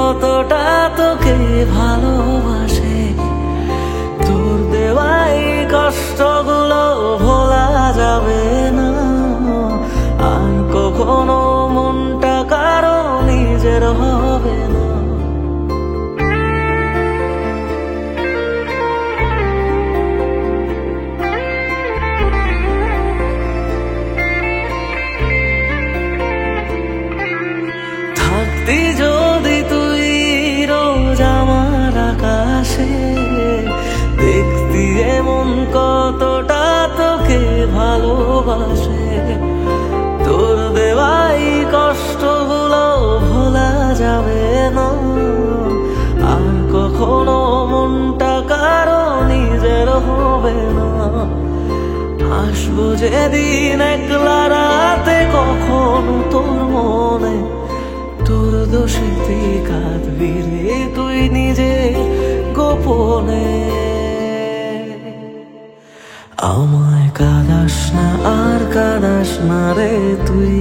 কতটা তোকে ভালোবাসে। তোর দেওয়াই কষ্টগুলো ভোলা যাবে না, আর কখনো মনটা কারো নিজের হবে না। থাকতি যদি তুই রোজ আমার আকাশে, দেখতি এমন কতটা তোকে ভালোবাসে। তোর দেওয়াই কষ্টগুলো ভোলা যাবে না, আর কখনো মনটা কারো নিজের হবে না। আসবো যেদিন একলা রাতে কখনো তোর মনে, তোর দোষেতে কাঁদবি রে তুই নিজে গোপনে। আমায় কাঁদাস না আর কাঁদাস না রে তুই,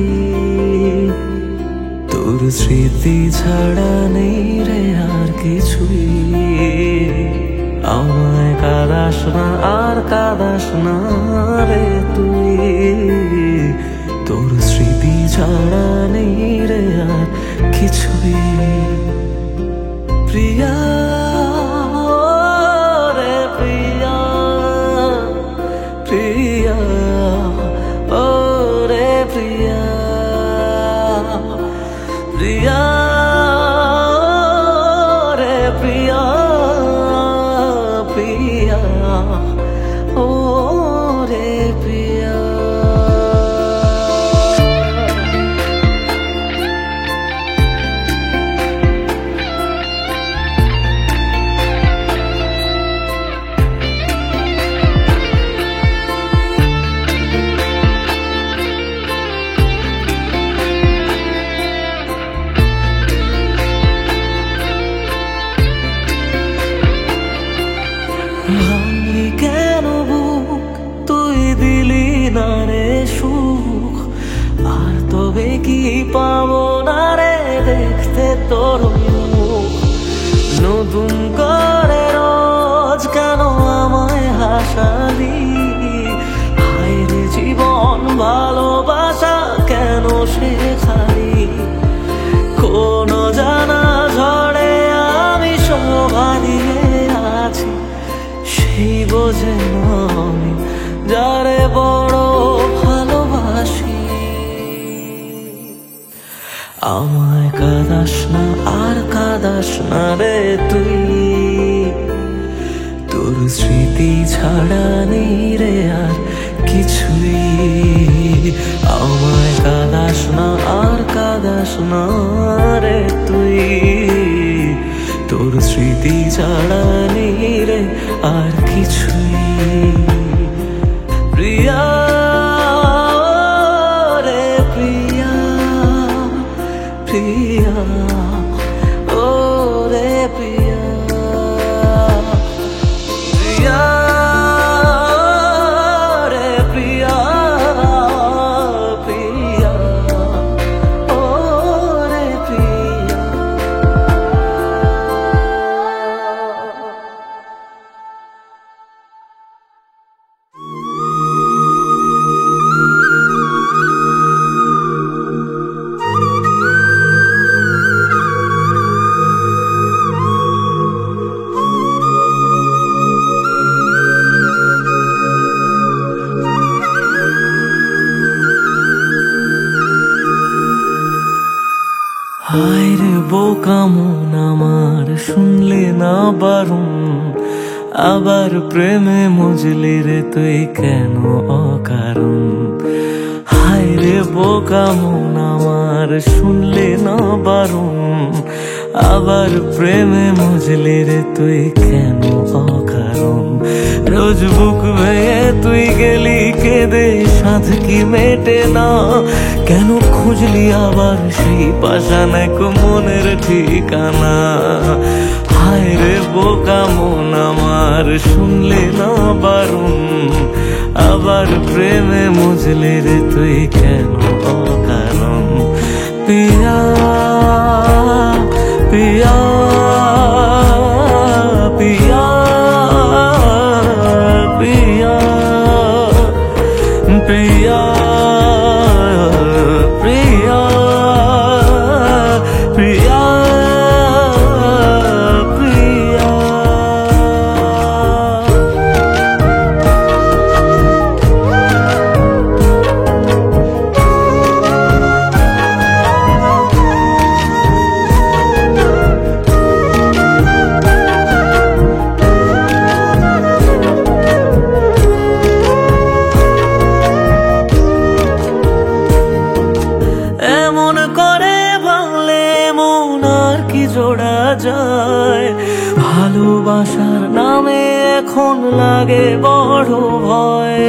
তোর স্মৃতি ছাড়া নেই রে আর কিছুই। আমায় কাঁদাস না আর কাঁদাস না রে তুই, তোর স্মৃতি ছাড়া নেই রে আর কিছুই। প্রিয়া রে প্রিয়া, প্রিয়া ও রে প্রিয়া, প্রিয়া রে প্রিয়া, প্রিয়া ও রে প্রিয়া। ভাঙলি কেন বুক, তুই দিলি না রে সুখ, আর তবে কি পাবো না রে দেখতে তোর মুখ। নতুন করে রোজ কেন আমায় হাসালি, হায় রে জীবন ভালোবাসা কেন শেখালি। কোন জানা ঝড়ে আমি শোভা দিয়ে আছি, সেই বোঝে না আমি যারে বড় ভালোবাসি। আমায় কাঁদাস না আর কাঁদাস না রে তুই, তোর স্মৃতি ছাড়া নেই রে আর কিছুই। আমায় কাঁদাস না আর কাঁদাস না রে তুই, তোর স্মৃতি ছাড়া নেই রে আর কিছুই। প্রিয়া রে প্রিয়া, প্রিয়া ও রে প্রিয়া, প্রিয়া রে প্রিয়া, প্রিয়া ও রে প্রিয়া। হায় রে বোকা মন আমার, শুনলে না বারণ, আবার প্রেমে মজলি রে তুই কেন অকারণ। হায় রে বোকা মন আমার, শুনলে না বারণ, আবার প্রেমে মজলি রে তুই কেন অকারণ। রোজ বুক ভেঙে তুই গেলি কেঁদে, সাধ কি মেটে না, কেন খুঁজলি আবার সেই পাষাণ এক মনের ঠিকানা। হায় রে বোকা মন আমার, শুনলে না বারণ, আবার প্রেমে মজলে রে তুই কেন অকারণ। পিয়া পিয়া জোড়া যায়? ভালোবাসার নামে এখন লাগে বড় ভয়।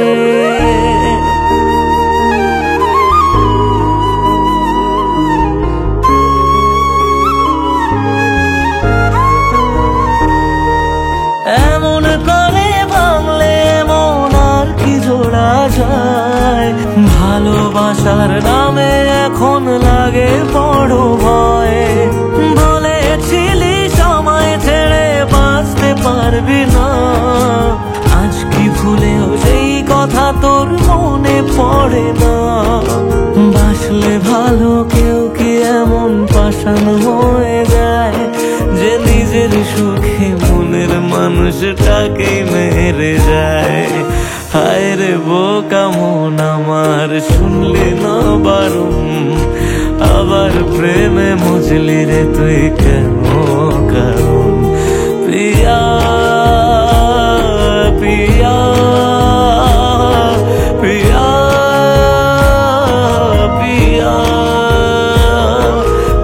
এমন করে ভাঙলে মন আর কি জোড়া যায়? ভালোবাসার নামে এখন লাগে বড় ভয়। বলেছিলি সময় ছেড়ে বাঁচতে পারবি না, আজ কি ভুলেও সেই কথা তোর মনে পড়ে না? বাসলে ভালো কেউ কি এমন পাষাণ হয়ে যায় যে নিজের সুখে মনের মানুষটাকে মেরে যায়? হায় রে বোকা মন আমার, শুনলি না বারণ, আবার প্রেমে মজলি রে তুই কেন কারণ? প্রিয়া প্রিয়া প্রিয়া প্রিয়া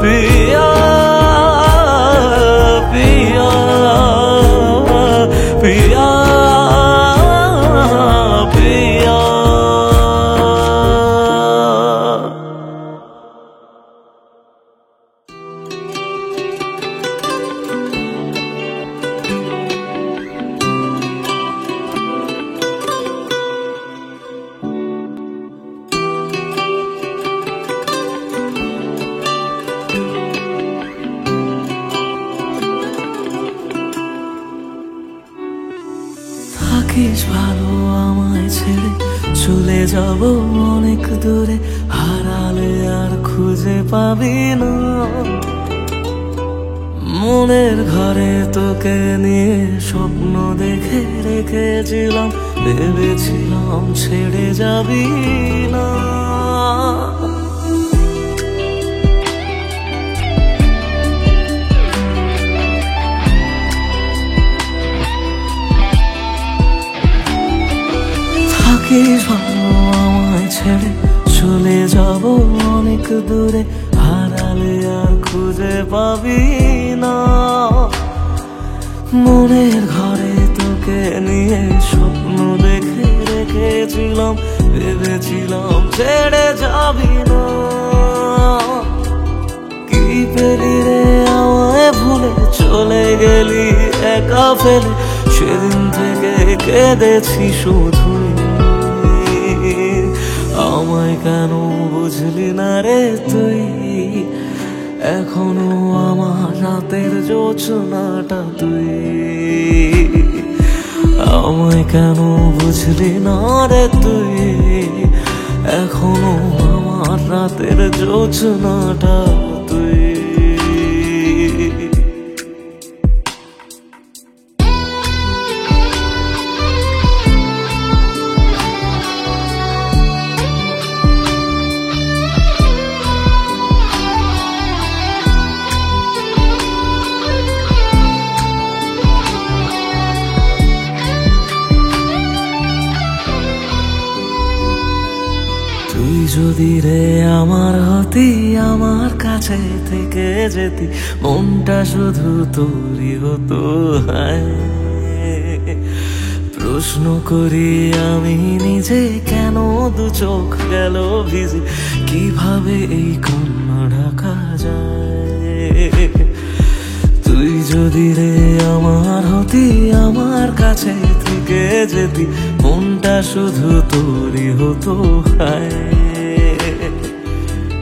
প্রিয়া প্রিয়া প্রিয়া প্রিয়া। থাকিস ভালো আমায় ছেড়ে, চলে যাব অনেক দূরে, হারালে আর খুঁজে পাবি না। মনের ঘরে তোকে নিয়ে স্বপ্ন দেখে রেখেছিলাম, ভেবেছিলাম ছেড়ে যাবি না। থাকিস ভালো আমায় ছেড়ে, চলে যাব অনেক দূরে, হারালে আর খুঁজে পাবি না। মনের ঘরে তোকে নিয়ে স্বপ্ন দেখে রেখেছিলাম, ভেবেছিলাম ছেড়ে যাবি না। কি পেলি রে আমায় ভুলে, চলে গেলি একা ফেলে, সেদিন থেকে কেঁদেছি শুধু। আমায় কেন বুঝলি না রে তুই, এখনো আমার রাতের জোছনাটা তুই। আমায় কেন বুঝলি না রে তুই, এখনো আমার রাতের জোছনাটা তুই। তুই যদি রে আমার হতি, আমার কাছে থেকে যেতি, মনটা শুধু তোরই হতো। হায় প্রশ্ন করি আমি নিজে, কেন দু চোখ গেল ভিজে, কিভাবে এই কান্না ঢাকা যায়? তুই যদি রে আমার হতি, আমার কাছে থেকে যেতি, মনটা শুধু তোরই হতো। হায়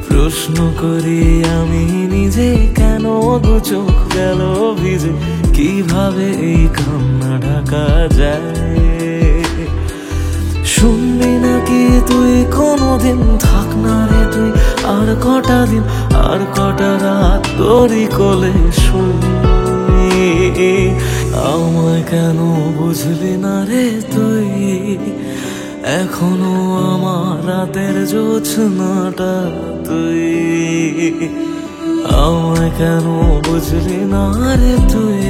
প্রশ্ন করি আমি নিজে, কেন দু চোখ গেল ভিজে, কিভাবে এই কান্না ঢাকা যায়? শুনবি নাকি তুই কোনোদিন, থাক না রে তুই আর কটা দিন, আর কটা রাত তোরই কোলে শুনি। আমায় কেন বুঝলি না রে তুই, এখনো আমার রাতের জোছনাটা তুই। আমায় কেন বুঝলি না রে তুই,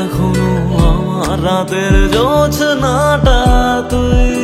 এখনো আমার রাতের জোছনাটা তুই।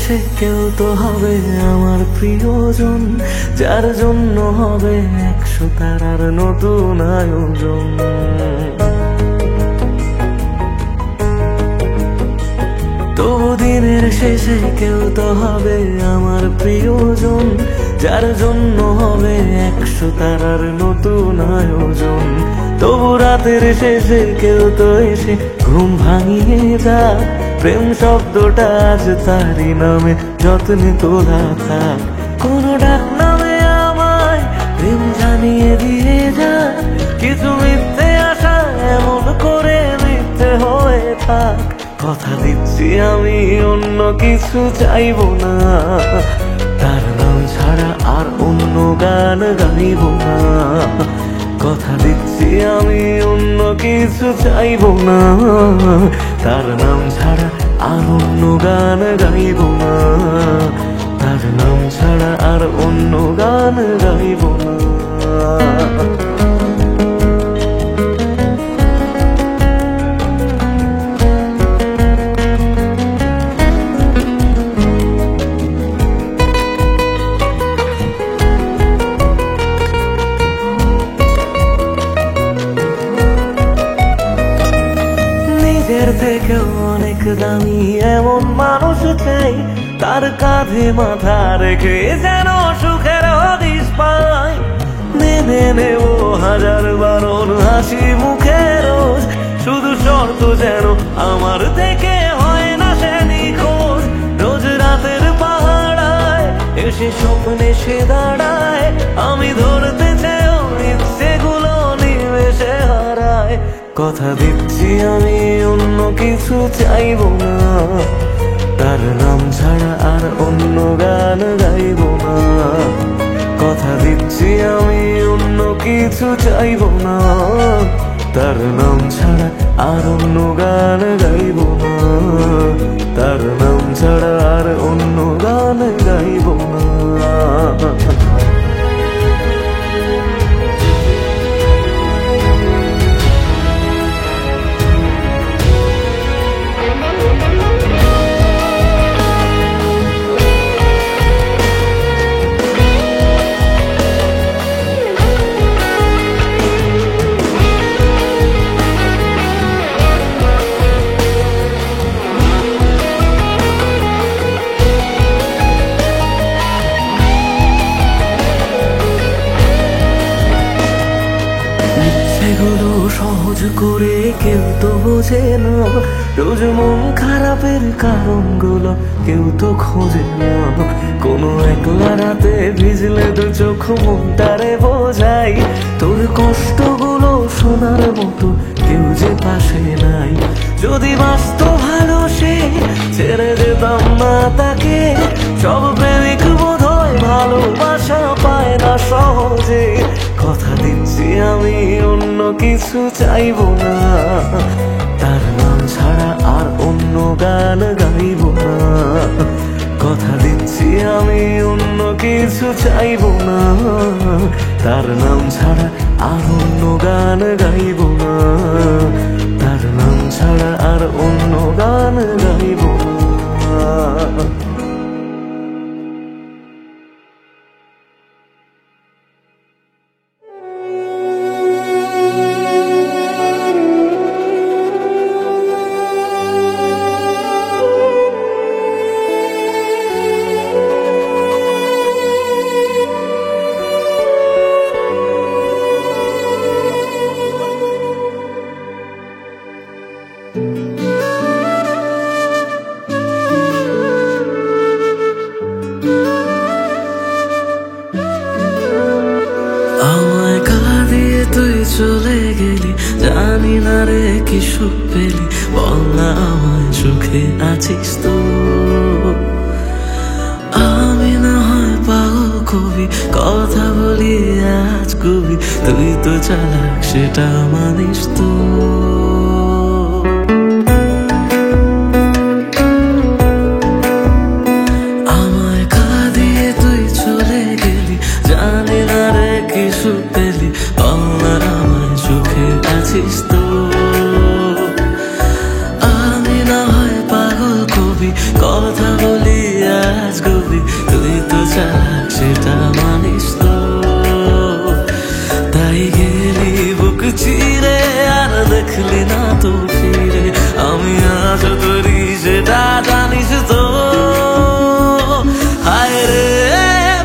শেষে কেউ তো হবে আমার প্রিয়জন, যার জন্য হবে 100 তারার নতুন আয়োজন। তবু দিনের শেষে কেউ তো হবে আমার প্রিয়জন, যার জন্য হবে 100 তারার নতুন আয়োজন। তবু রাতের শেষে কেউ তো এসে ঘুম ভাঙিয়ে যাক, প্রেম শব্দটা আজ তারই নামে যত্নে তোলা থাক। কোনো ডাক নামে আমায় প্রেম জানিয়ে দিয়ে যাক, কিছু মিথ্যে আশা এমন করে মিথ্যে হয়ে থাক। কথা দিচ্ছি আমি অন্য কিছু চাইবো না, তার নাম ছাড়া আর অন্য গান গাইব না। কথা দিচ্ছি আমি অন্য কিছু চাইবো না, তার নাম ছাড়া আর অন্য গান গাইব না। তার নাম ছাড়া আর অন্য গান গাইব না। নিজের থেকেও অনেক দামি এমন মানুষ চাই, তার কাঁধে মাথা রেখে যেন সুখের হদিস পাই। মেনে নেব হাজার বারণ হাসি মুখে রোজ, শুধু শর্ত যেন আমার থেকে হয় না সে নিখোঁজ। রোজ রাতের পাহাড়ায় এসে স্বপ্নে সে দাঁড়ায়, আমি ধরতে চেয়েও ইচ্ছেগুলো নিমেষে হারায়। কথা দিচ্ছি আমি অন্য কিছু চাইবো না, তার নাম ছাড়া আর অন্য গান গাইব না। কথা দিচ্ছি আমি অন্য কিছু চাইবো না, তার নাম ছাড়া আর অন্য গান গাইব না। তার নাম ছাড়া আর অন্য গান গাইব না। এগুলো সহজ করে কেউ তো বোঝে না, রোজ মন খারাপের কারণগুলো কেউ তো খোঁজে না। কোনো একলা রাতে ভিজলে দু চোখ মনটারে বোঝাই, তোর কষ্টগুলো শোনার মতো কেউ যে পাশে নাই। যদি বাঁচত ভালো সে ছেড়ে যেতাম না তাকে, সব প্রেমিক বোধ হয় ভালোবাসা পায় না সহজে। কথা দিচ্ছি আমি অন্য কিছু চাইবো না, তার নাম ছাড়া আর অন্য গান গাইব না। কথা দিচ্ছি আমি অন্য কিছু চাইবো না, তার নাম ছাড়া আর অন্য গান গাইব না। তার নাম ছাড়া আর অন্য গান গাইব না। আমায় কাঁদিয়ে তুই চলে গেলি, জানি না রে কি সুখ পেলি, বল না আমায় সুখে আছিস তো। আমি না হয় পাগল কবি, কথা বলি আজ কবি, তুই তো চালাক সেটা মানিস তো। আমায় কাঁদিয়ে তুই চলে গেলি, জানি না রে কি সুখ পেলি, বল না আমায় সুখে আছিস তো। আমি না হয় পাগল কবি, কথা বলি চালাক সেটা মানিস তো, তাই গেলি বুক চিরে আর দেখলি না তো ফিরে। আমি আজ তোরি সেটা জানিস তো, হায় রে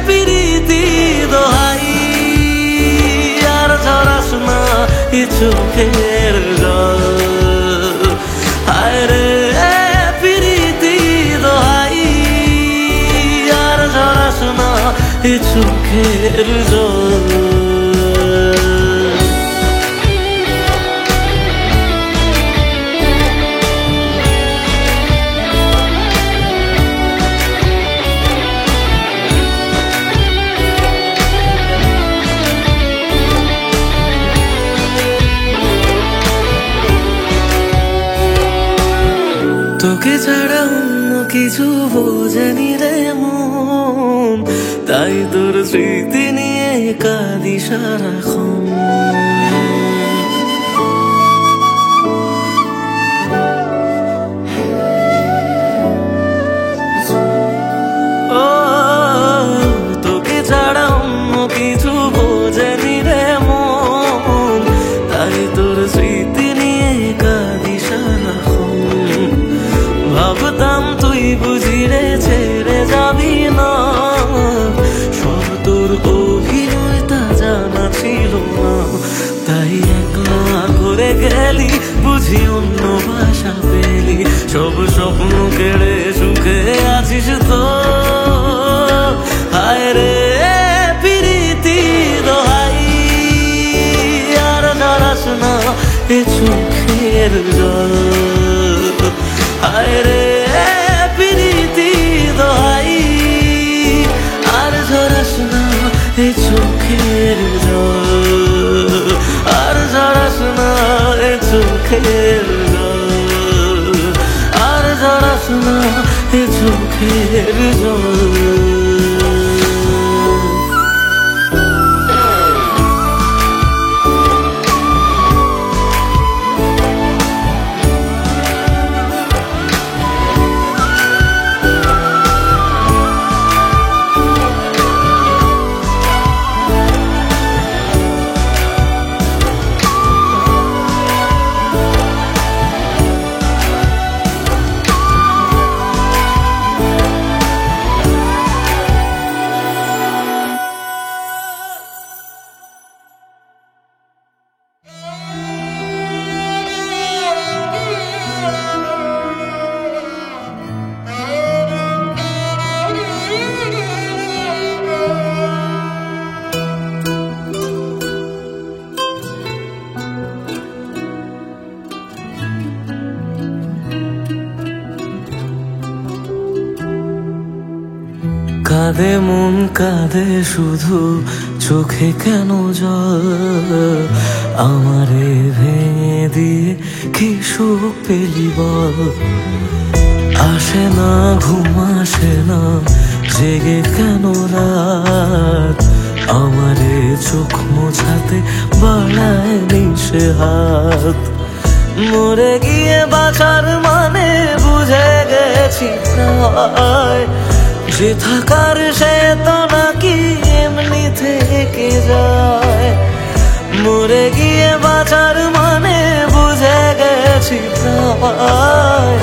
প্রীতি দোহাই আর ঝরাস না এ চোখের জল। হায় রে প্রীতি দোহাই আর ঝরাস না এ চোখের জল। তোকে ছাড়া অন্য কিছু বোঝেনি রে মন, তাই তোর স্মৃতি নিয়ে কাঁদি সারাক্ষণ। ও তোকে ছাড়া অন্য কিছু বোঝেনি রে মন, তাই তোর স্মৃতি নিয়ে কাঁদি সারাক্ষণ। ভাবতাম তুই বুঝি রে ছেড়ে যাবি না, সব তোর অভিনয় তা জানা ছিল না। তাই একলা করে গেলি বুঝি অন্য ভাষা পেলি, সব স্বপ্ন কেড়ে সুখে আছিস তো। হায় রে প্রীতি দোহাই আর ঝরাস না এ চোখের জল। হায় রে প্রীতি দোহাই আর ঝরাস না এ চোখের জল। আর ঝরাস না এ চোখের জল। আর ঝরাস না এ চোখের জল। কাঁদে মন কাঁদে শুধু চোখে কেন জল, আমারে ভেঙে দিয়ে কি সুখ পেলি বল। আসে না ঘুম আসে না জেগে কেন রাত, আমারে চোখ মোছাতে বাড়ায় নিশে হাত। মরে গিয়ে বাঁচার মানে বুঝে গেছি প্রায়, যে থাকার সে তো নাকি এমনি থেকে যায়। মরে গিয়ে বাঁচার মানে বুঝে গেছি প্রায়,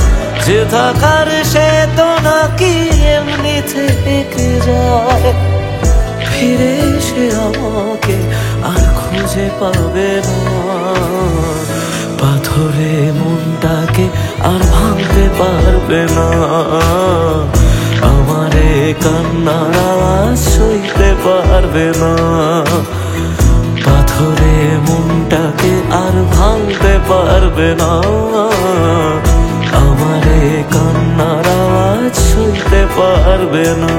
যে থাকার সে তো নাকি এমনি থেকে যায়। ফিরে এসে আমাকে আর খুঁজে পাবে না, পাথরে মনটাকে আর ভাঙতে পারবে না। আমারে কান্নার আওয়াজ সইতে পারবে না, পাথরে মনটাকে আর ভাঙতে পারবে না। আমারে কান্নার আওয়াজ সইতে পারবে না।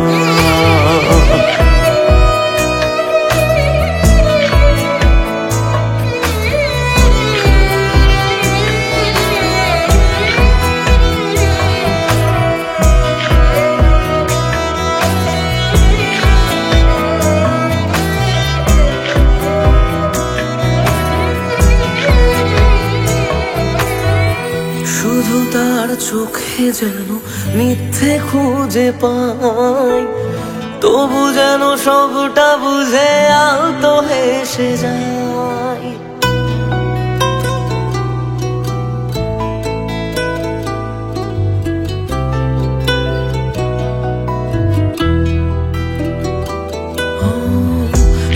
চোখে যেন মিথ্যে খুঁজে পাই, তবু যেন সবটা বুঝে আলতো হেসে যায়।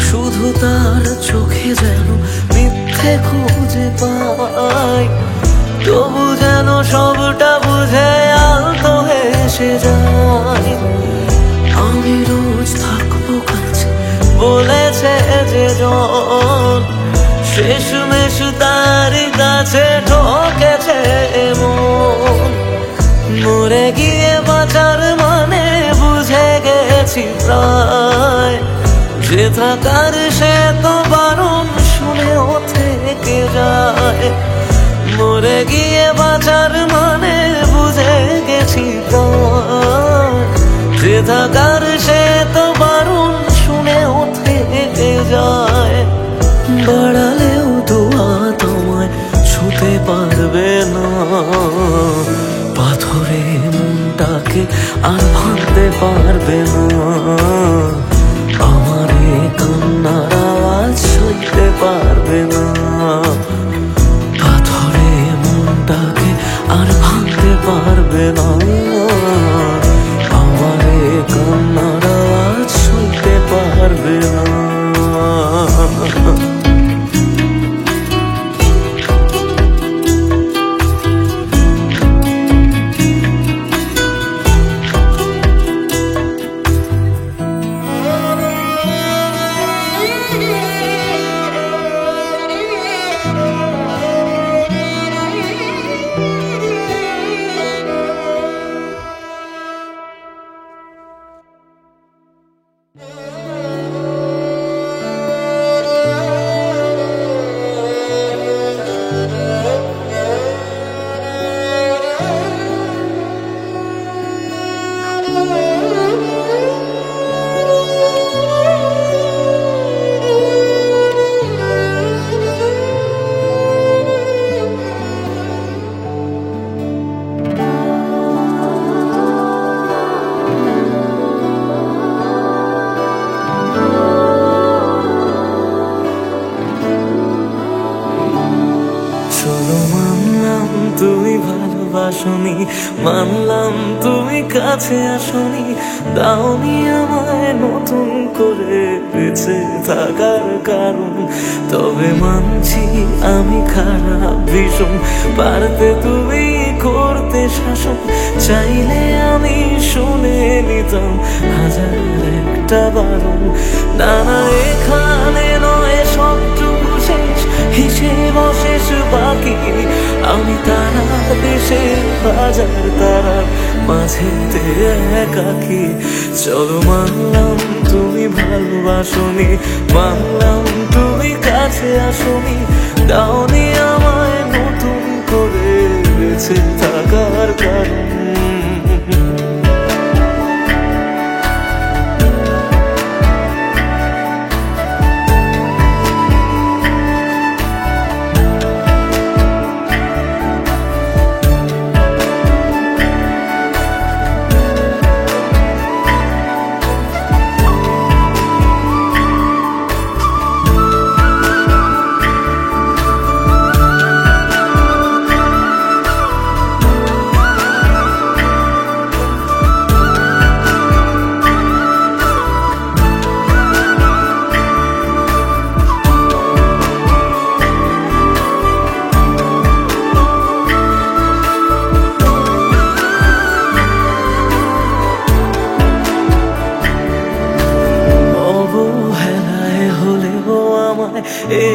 শুধু তার চোখে যেন মিথ্যে খুঁজে পাই, তবু যেন সবটা বুঝে আলতো হেসে যায়। আমি রোজ থাকবো কাছে বলেছে যে জন, শেষমেশ তার কাছে ঠকেছে মন। মরে গিয়ে বাঁচার মানে বুঝে গেছি প্রায়, যে থাকার সে তো বারণ শুনেও থেকে যায়। মরে গিয়ে বাঁচার মানে বুঝে গেছি প্রায়, যে থাকার সে তো বারণ শুনেও থেকে যায়। বাড়ালেও দোয়া তোমায় ছুতে পারবে না, পাথরে মনটাকে আর ভাঙতে পারবে না। আমার এই কান্নার আওয়াজ সইতে পারবে না, পাথরে মনটাকে আর ভাঙতে পারবে না। আমার এই কান্নার আওয়াজ সইতে পারবে না। তুমি ভালোবাসনি, মানলাম তুমি কাছে আসনি, দাওনি আমায় নতুন করে বেঁচে থাকার কারণ। তবে মানছি আমি খারাপ ভীষণ, পারতে তুমি করতে শাসন। চাইলে আমি শুনে নিতাম হাজার একটা বারণ। না না, এখানে নয় সবটুকু শেষ, হিসেব শেষ বাকি। আমি তারা দেশের হাজার তারার মাঝেতে একাকি। চলো মানলাম তুমি ভালোবাসনি, মানলাম তুমি কাছে আসনি, দাওনি আমায় নতুন করে বেঁচে থাকার কারণ।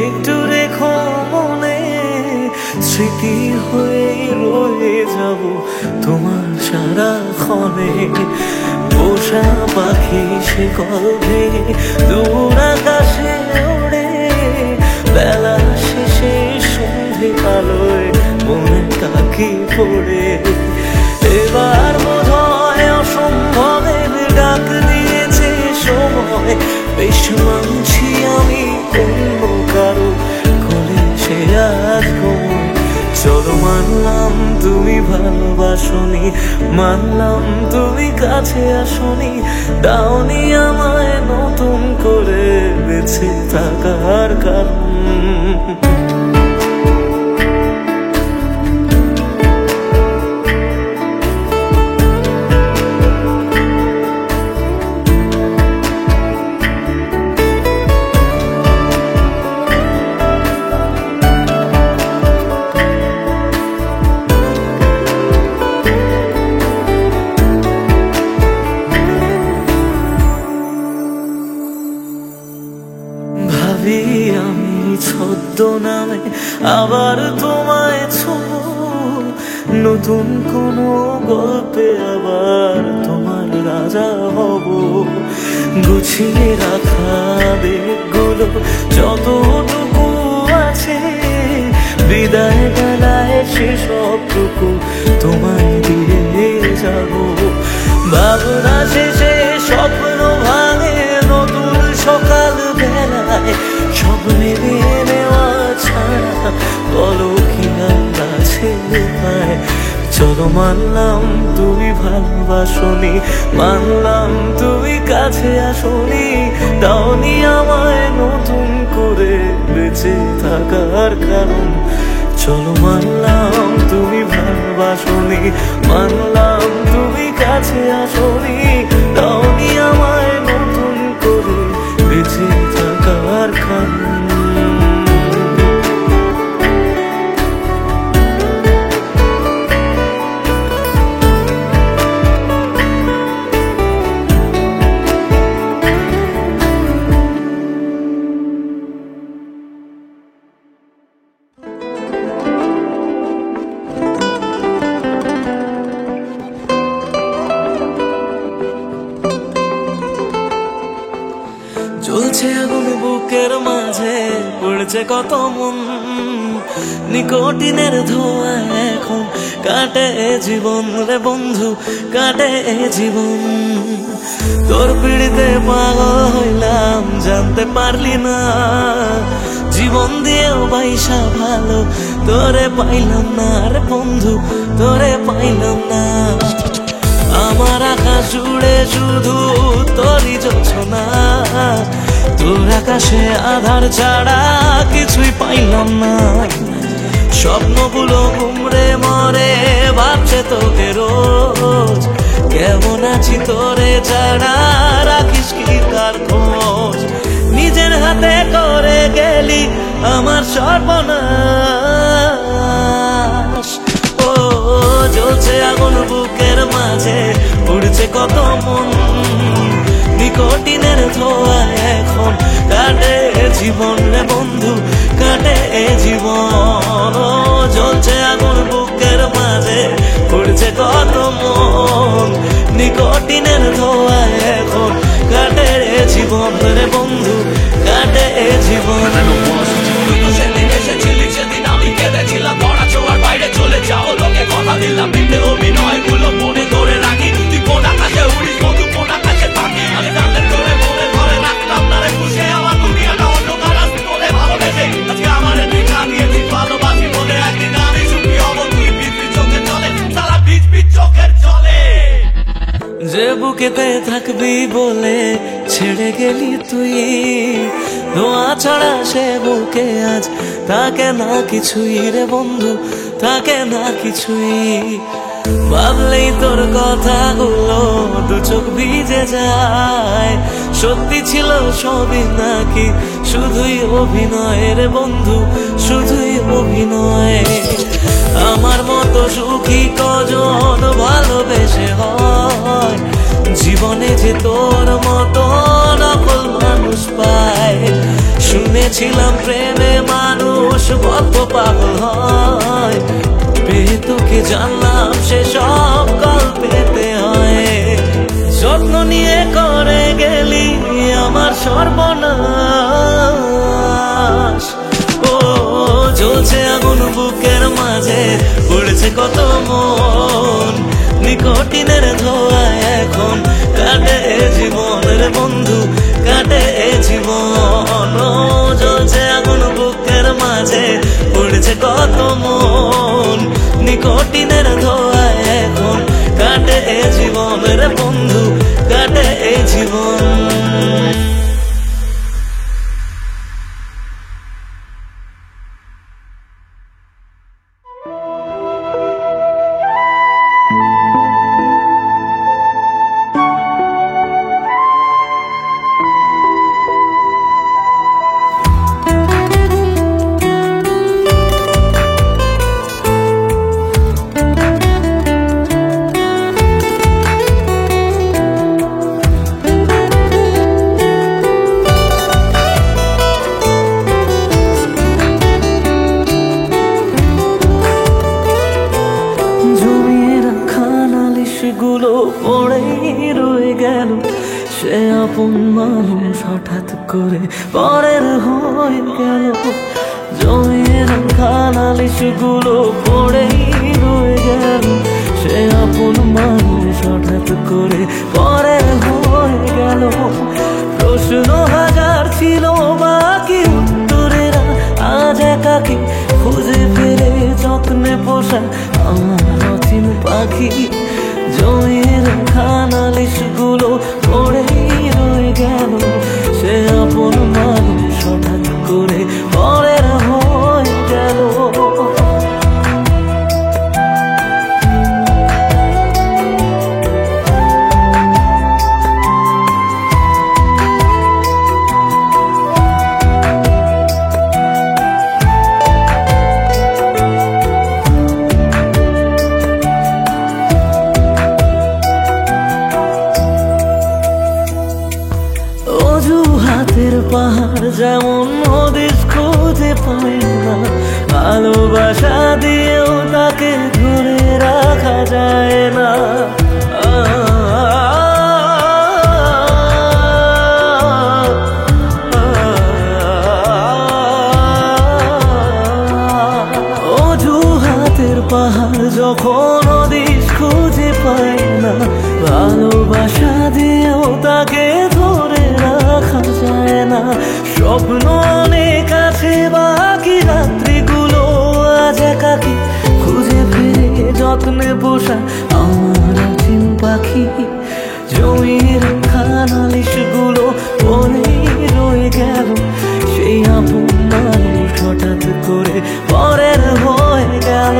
একটু রেখো মনে, স্মৃতি হয়ে রয়ে যাব তোমার সারাক্ষণে। পোষা পাখি সে কবে দূর আকাশে ওড়ে, বেলা শেষে সন্ধে আলোয় মনে কাকি পড়ে। এবার বোধহয় অসম্ভবের ডাক দিয়েছে সময়, বেশ মানছি আমি অন্য কারো কোলে সে আজ ঘুমোয়। চলো চলো মানলাম তুমি ভালোবাসনি, মানলাম তুমি কাছে আসনি, দাওনি আমায় নতুন করে বেঁচে থাকার কারণ। ভাবি আমি ছদ্মনামে আবার তোমায় ছোঁব, নতুন কোনো গল্পে আবার তোমার রাজা হব। গুছিয়ে রাখা বেগগুলো যতটুকু আছে, বিদায় বেলায় সেসবটুকু তোমায় দিয়ে যাব। ভাবনা শেষে স্বপ্ন ভাঙে নতুন সকাল বেলায়, সব মেনে নেওয়া ছাড়া বলো কি আছে উপায়। চলো মানলাম তুমি ভালোবাসনি, মানলাম তুমি কাছে আসনি, দাওনি আমায় নতুন করে বেঁচে থাকার কারণ। চলো মানলাম তুমি ভালোবাসনি, মানলাম তুমি কাছে আসনি, দাওনি আমায় নতুন করে বেঁচে থাকার কারণ। জ্বলছে আগুন বুকের মাঝে, পড়ছে কত মন, নিকোটিনের ধোঁয়া এখন কাটে জীবন রে বন্ধু, কাটে জীবন। তোর পিড়িতে পাগল হইলাম জানতে পারলি না, জীবন দিয়েও বাইসা ভালো তোরে পাইলাম না রে বন্ধু, তোরে পাইলাম না। আমার আকাশ জুড়ে শুধু তোরই জোছনা, তোর আকাশে আধার ছাড়া কিছুই পাইলাম না। স্বপ্নগুলো ঘুমরে মরে ভাবছে তোকে রোজ, কেমন আছি তোরে ছাড়া রাখিস কি কার খোঁজ। নিজের হাতে করে গেলি আমার সর্বনাশ। ও জ্বলছে আগুন বুকের মাঝে, উড়ছে কত মন, নিকোটিনের ধোঁয়া এখন কাটে জীবন রে বন্ধু, কাটে জীবন। ও জ্বলছে আগুন বুকের মাঝে, উড়ছে কত মন, নিকোটিনের ধোঁয়া এখন কাটে জীবন রে বন্ধু, কাটে জীবন। সেদিন এসেছিলি সেদিন আমি কেঁদেছিলাম, ধরা ছোঁয়ার বাইরে চলে যাও লোকে কথা দিলাম, মিথ্যে অভিনয় গুলো মনে ধরে রাখি। তুই কোন আকাশে উড়িস মধু কোন আকাশে থাকি, আমি জানলে তোরে মনে ধরে রাখলাম না রে খুশি। আমার দুনিয়াটা অন্ধকার আজ তোরে ভালোবেসে, আজকে আমার দেখা দিয়েছিস ভালোবাসি বলে, একদিন আমি সুখী হব তুই বিদ্যুৎ চোখের চলে, সারা বীজ বীজ চোখের চলে। যে বুকেতে থাকবি বলে ছেড়ে গেলি তুই, ধোঁয়া ছাড়া সে বুকে আজ থাকে না কিছুই রে বন্ধু, থাকে না কিছুই। ভাবলেই তোর কথাগুলো দু চোখ ভিজে যায়, সত্যি ছিল সবই নাকি শুধুই অভিনয় রে বন্ধু, শুধুই অভিনয়। আমার মতো সুখী কজন ভালোবেসে হয়, জীবনে যে তোর মতো নকল মানুষ পায়। শুনেছিলাম প্রেমে মানুষ বদ্ধ পাগল হয়, পেয়ে তোকে জানলাম সে সব গল্পেতে হয়। যত্ন নিয়ে করে গেলি আমার সর্বনাশ। ও জ্বলছে আগুন বুকের মাঝে, পড়েছে কত মন, নিকোটিনের ধোঁয়া এখন কাটে জীবন রে বন্ধু, কাটে জীবন। ও জ্বলছে আগুন বুকের মাঝে, পড়েছে কত মন, আপন মানুষ হঠাৎ করে পরের হয়ে গেল। জমিয়ে রাখা নালিশগুলো পড়েই রয়ে গেল। সে আপন মানুষ হঠাৎ করে পরের হয়ে গেল। প্রশ্ন হাজার ছিল বাকি উত্তরেরা আজ একাকি খুঁজে ফেরে যত্নে পোষা আমার অচিন পাখি। জমিয়ে রাখা নালিশগুলো পড়েই রয়ে গেল। সে আপন মানুষ হঠাৎ করে পরের হয়ে গেল। অজুহাতের পাহাড় যেমন হদিস খুঁজে পায় না, ভালোবাসা দিয়েও তাকে ধরে রাখা যায় না। অজুহাতের পাহাড় যখন হদিস খুঁজে পায় না, ভালোবাসা দিয়েও তাকে ধরে রাখা যায় না। স্বপ্ন অনেক আছে বাকি রাত্রিগুলো আজ একাকি খুঁজে ফিরে যত্নে পোষা আমার অচিন পাখি। জমিয়ে রাখা নালিশগুলো পড়েই রয়ে গেল। সেই আপন মানুষ হঠাৎ করে পরের হয়ে গেল।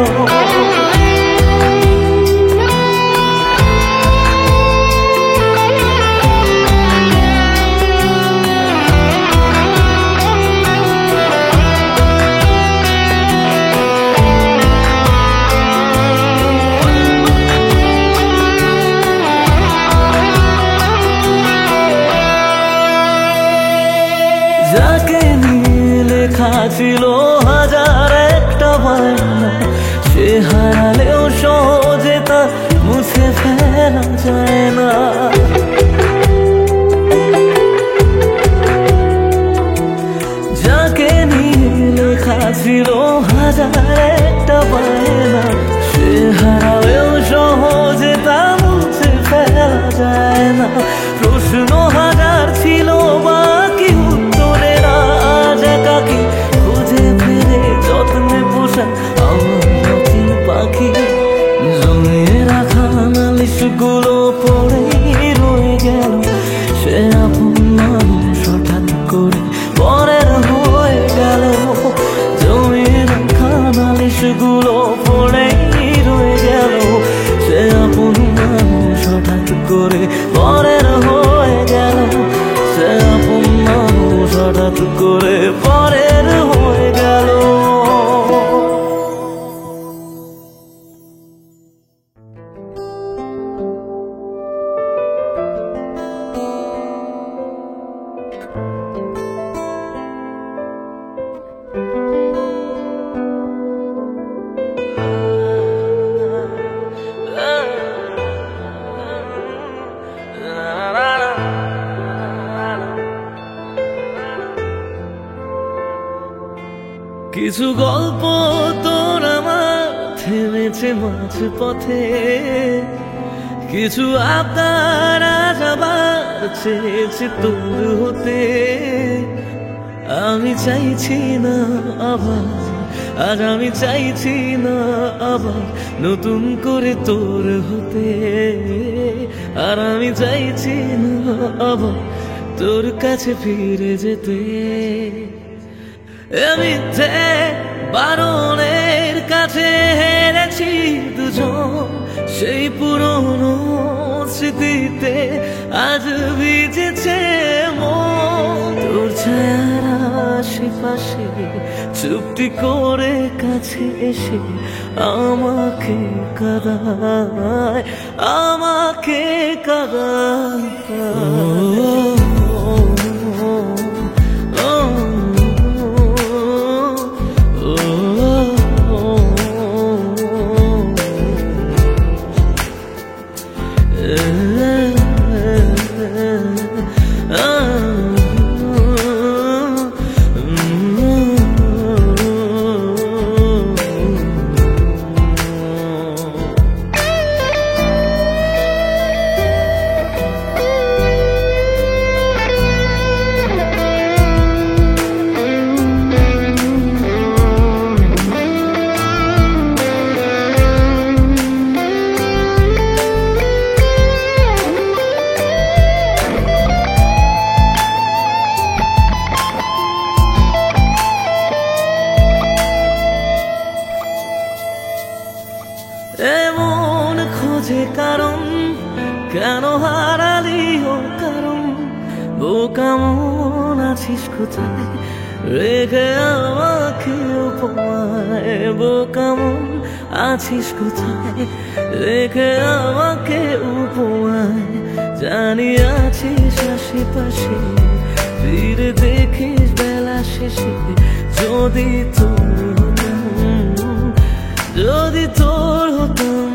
যাকে নিয়ে লেখা ছিল হাজার একটা বায়না, সে হারালেও সহজে তা মুছে ফেলা যায় না। যাকে নিয়ে লেখা ছিল হাজার একটা বায়না, সে হারালেও সহজে তা মুছে ফেলা যায় না। প্রশ্ন হাজার ছিল বাকি উত্তরেরা আজ একাকি খুঁজে ফিরে যত্নে পোষা আমার অচিন পাখি। জমিয়ে রাখা নালিশগুলো পড়েই রয়ে গেল। সে আপন মানুষ হঠাৎ করে পরের হয়ে গেল। জমিয়ে রাখা নালিশগুলো পড়েই রয়ে গেল। সে আপন মানুষ হঠাৎ করে পরের হয়ে গেল। সে আপন মানুষ হঠাৎ করে পরের হয়ে গেল। কিছু গল্প তোর আমার থেমেছে মাঝ পথে, কিছু আবদার আজ আবার চেয়েছে তোর হতে। আমি চাইছি না আবার, আজ আমি চাইছি না আবার নতুন করে তোর হতে। আর আমি চাইছি না আবার তোর কাছে ফিরে যেতে। মিথ্যে বারণের কাছে হেরেছি দুজন, সেই পুরনো স্মৃতিতে আজ ভিজেছে মন। তোর ছায়ার আশেপাশে চুপটি করে কাছে এসে আমাকে কাঁদায়, আমাকে কাঁদায়। যে কারণ কেন হারালি ও কারণ বোকা মন আছিস কোথায় রেখে আমাকে উপমায় বোকা মন আছিস কোথায় রেখে আমাকে উপমায় জানি আছিস আশেপাশে ফিরে দেখিস বেলা শেষে যদি তোর হতাম